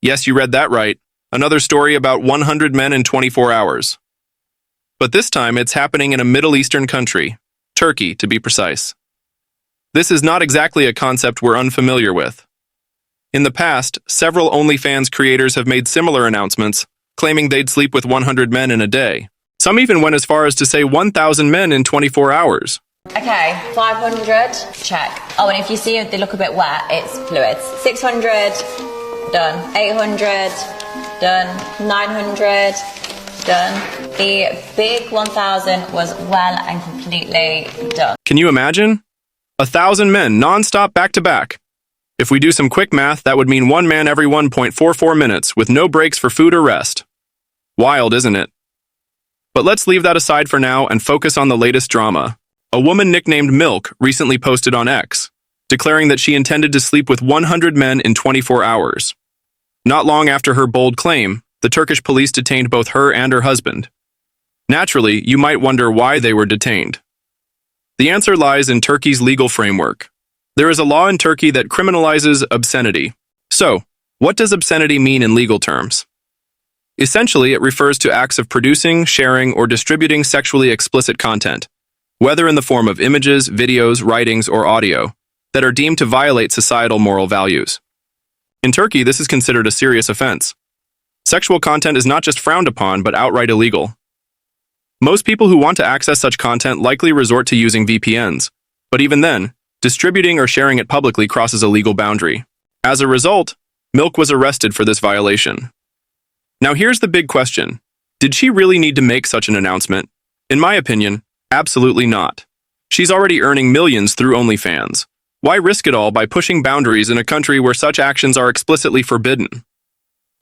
Yes, you read that right. Another story about 100 men in 24 hours. But this time it's happening in a Middle Eastern country, Turkey to be precise. This is not exactly a concept we're unfamiliar with. In the past, several OnlyFans creators have made similar announcements, claiming they'd sleep with 100 men in a day. Some even went as far as to say 1,000 men in 24 hours. Okay, 500, check. Oh, and if you see they look a bit wet, it's fluids. 600, done. 800, done. 900, done. The big 1,000 was well and completely done. Can you imagine? 1,000 men non-stop back-to-back. If we do some quick math, that would mean one man every 1.44 minutes with no breaks for food or rest. Wild, isn't it? But let's leave that aside for now and focus on the latest drama. A woman nicknamed MİLK recently posted on X, declaring that she intended to sleep with 100 men in 24 hours. Not long after her bold claim, the Turkish police detained both her and her husband. Naturally, you might wonder why they were detained. The answer lies in Turkey's legal framework. There is a law in Turkey that criminalizes obscenity. So, what does obscenity mean in legal terms? Essentially, it refers to acts of producing, sharing, or distributing sexually explicit content, whether in the form of images, videos, writings, or audio, that are deemed to violate societal moral values. In Turkey, this is considered a serious offense. Sexual content is not just frowned upon, but outright illegal. Most people who want to access such content likely resort to using VPNs, but even then, distributing or sharing it publicly crosses a legal boundary. As a result, MİLK was arrested for this violation. Now here's the big question. Did she really need to make such an announcement? In my opinion, absolutely not. She's already earning millions through OnlyFans. Why risk it all by pushing boundaries in a country where such actions are explicitly forbidden?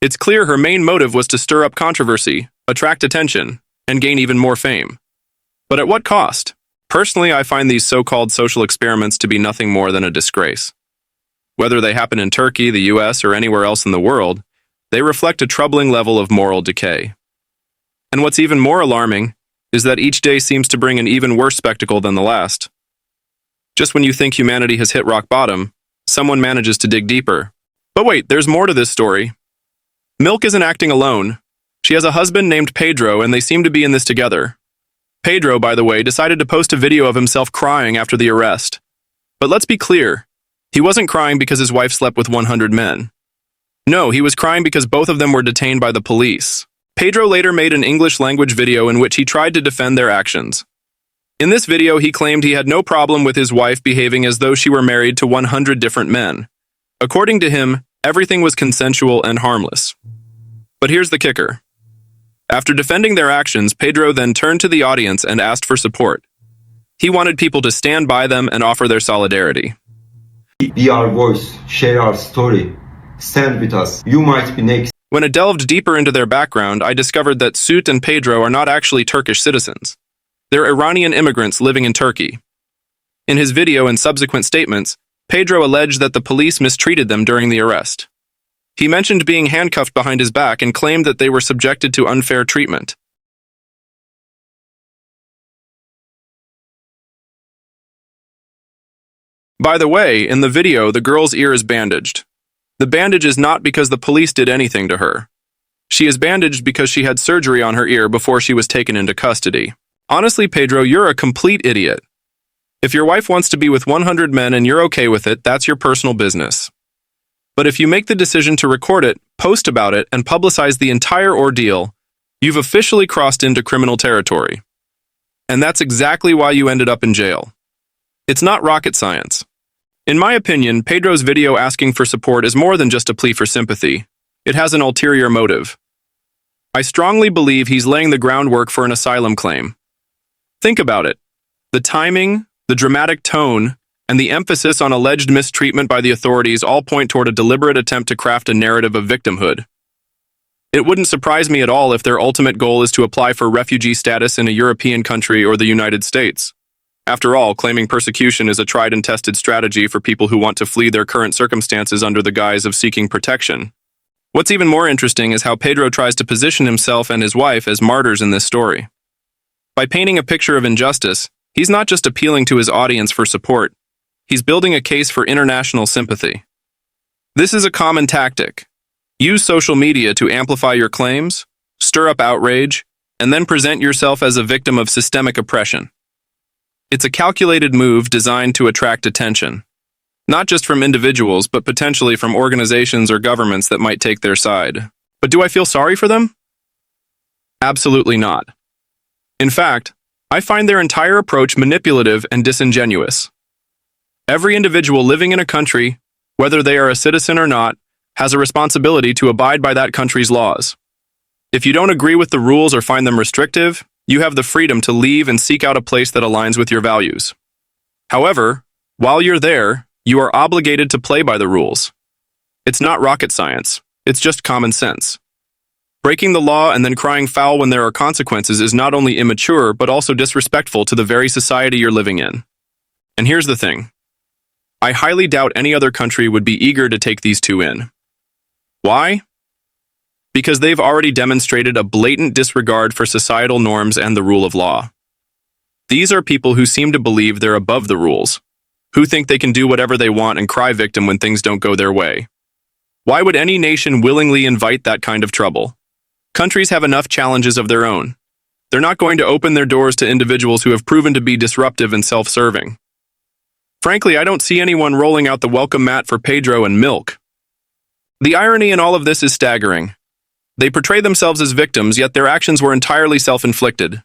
It's clear her main motive was to stir up controversy, attract attention, and gain even more fame. But at what cost? Personally, I find these so-called social experiments to be nothing more than a disgrace. Whether they happen in Turkey, the US, or anywhere else in the world, they reflect a troubling level of moral decay. And what's even more alarming is that each day seems to bring an even worse spectacle than the last. Just when you think humanity has hit rock bottom, someone manages to dig deeper. But wait, there's more to this story. MİLK isn't acting alone. She has a husband named Pedro, and they seem to be in this together. Pedro, by the way, decided to post a video of himself crying after the arrest. But let's be clear, he wasn't crying because his wife slept with 100 men. No, he was crying because both of them were detained by the police. Pedro later made an English-language video in which he tried to defend their actions. In this video, he claimed he had no problem with his wife behaving as though she were married to 100 different men. According to him, everything was consensual and harmless. But here's the kicker. After defending their actions, Pedro then turned to the audience and asked for support. He wanted people to stand by them and offer their solidarity. Be our voice, share our story, stand with us, you might be next. When I delved deeper into their background, I discovered that Sut and Pedro are not actually Turkish citizens. They're Iranian immigrants living in Turkey. In his video and subsequent statements, Pedro alleged that the police mistreated them during the arrest. He mentioned being handcuffed behind his back and claimed that they were subjected to unfair treatment. By the way, in the video, the girl's ear is bandaged. The bandage is not because the police did anything to her. She is bandaged because she had surgery on her ear before she was taken into custody. Honestly, Pedro, you're a complete idiot. If your wife wants to be with 100 men and you're okay with it, that's your personal business. But if you make the decision to record it, post about it, and publicize the entire ordeal, you've officially crossed into criminal territory. And that's exactly why you ended up in jail. It's not rocket science. In my opinion, Pedro's video asking for support is more than just a plea for sympathy. It has an ulterior motive. I strongly believe he's laying the groundwork for an asylum claim. Think about it. The timing, the dramatic tone, and the emphasis on alleged mistreatment by the authorities all point toward a deliberate attempt to craft a narrative of victimhood. It wouldn't surprise me at all if their ultimate goal is to apply for refugee status in a European country or the United States. After all, claiming persecution is a tried and tested strategy for people who want to flee their current circumstances under the guise of seeking protection. What's even more interesting is how Pedro tries to position himself and his wife as martyrs in this story. By painting a picture of injustice, he's not just appealing to his audience for support, he's building a case for international sympathy. This is a common tactic. Use social media to amplify your claims, stir up outrage, and then present yourself as a victim of systemic oppression. It's a calculated move designed to attract attention, not just from individuals, but potentially from organizations or governments that might take their side. But do I feel sorry for them? Absolutely not. In fact, I find their entire approach manipulative and disingenuous. Every individual living in a country, whether they are a citizen or not, has a responsibility to abide by that country's laws. If you don't agree with the rules or find them restrictive, you have the freedom to leave and seek out a place that aligns with your values. However, while you're there, you are obligated to play by the rules. It's not rocket science, it's just common sense. Breaking the law and then crying foul when there are consequences is not only immature, but also disrespectful to the very society you're living in. And here's the thing. I highly doubt any other country would be eager to take these two in. Why? Because they've already demonstrated a blatant disregard for societal norms and the rule of law. These are people who seem to believe they're above the rules, who think they can do whatever they want and cry victim when things don't go their way. Why would any nation willingly invite that kind of trouble? Countries have enough challenges of their own. They're not going to open their doors to individuals who have proven to be disruptive and self-serving. Frankly, I don't see anyone rolling out the welcome mat for Pedro and MİLK. The irony in all of this is staggering. They portray themselves as victims, yet their actions were entirely self-inflicted.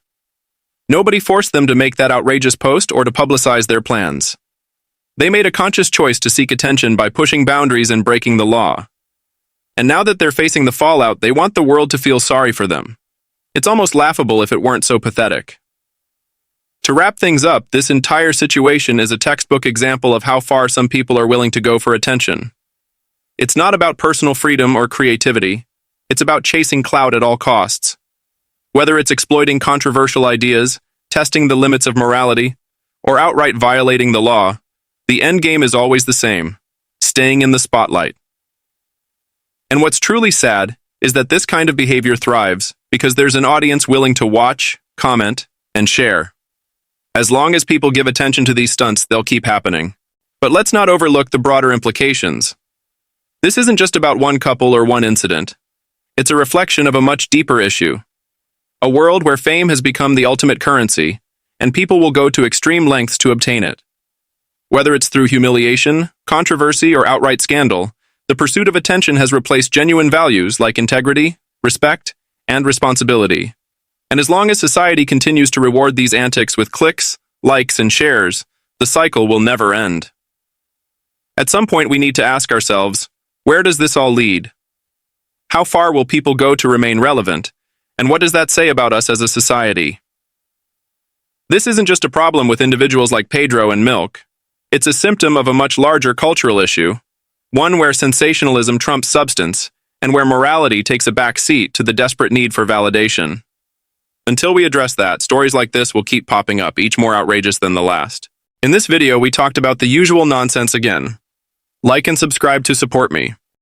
Nobody forced them to make that outrageous post or to publicize their plans. They made a conscious choice to seek attention by pushing boundaries and breaking the law. And now that they're facing the fallout, they want the world to feel sorry for them. It's almost laughable if it weren't so pathetic. To wrap things up, this entire situation is a textbook example of how far some people are willing to go for attention. It's not about personal freedom or creativity. It's about chasing clout at all costs. Whether it's exploiting controversial ideas, testing the limits of morality, or outright violating the law, the end game is always the same: staying in the spotlight. And what's truly sad is that this kind of behavior thrives because there's an audience willing to watch, comment, and share. As long as people give attention to these stunts, they'll keep happening. But let's not overlook the broader implications. This isn't just about one couple or one incident. It's a reflection of a much deeper issue. A world where fame has become the ultimate currency, and people will go to extreme lengths to obtain it. Whether it's through humiliation, controversy, or outright scandal, the pursuit of attention has replaced genuine values like integrity, respect, and responsibility. And as long as society continues to reward these antics with clicks, likes, and shares, the cycle will never end. At some point, we need to ask ourselves, where does this all lead? How far will people go to remain relevant? And what does that say about us as a society? This isn't just a problem with individuals like Pedro and MİLK. It's a symptom of a much larger cultural issue, one where sensationalism trumps substance, and where morality takes a back seat to the desperate need for validation. Until we address that, stories like this will keep popping up, each more outrageous than the last. In this video, we talked about the usual nonsense again. Like and subscribe to support me.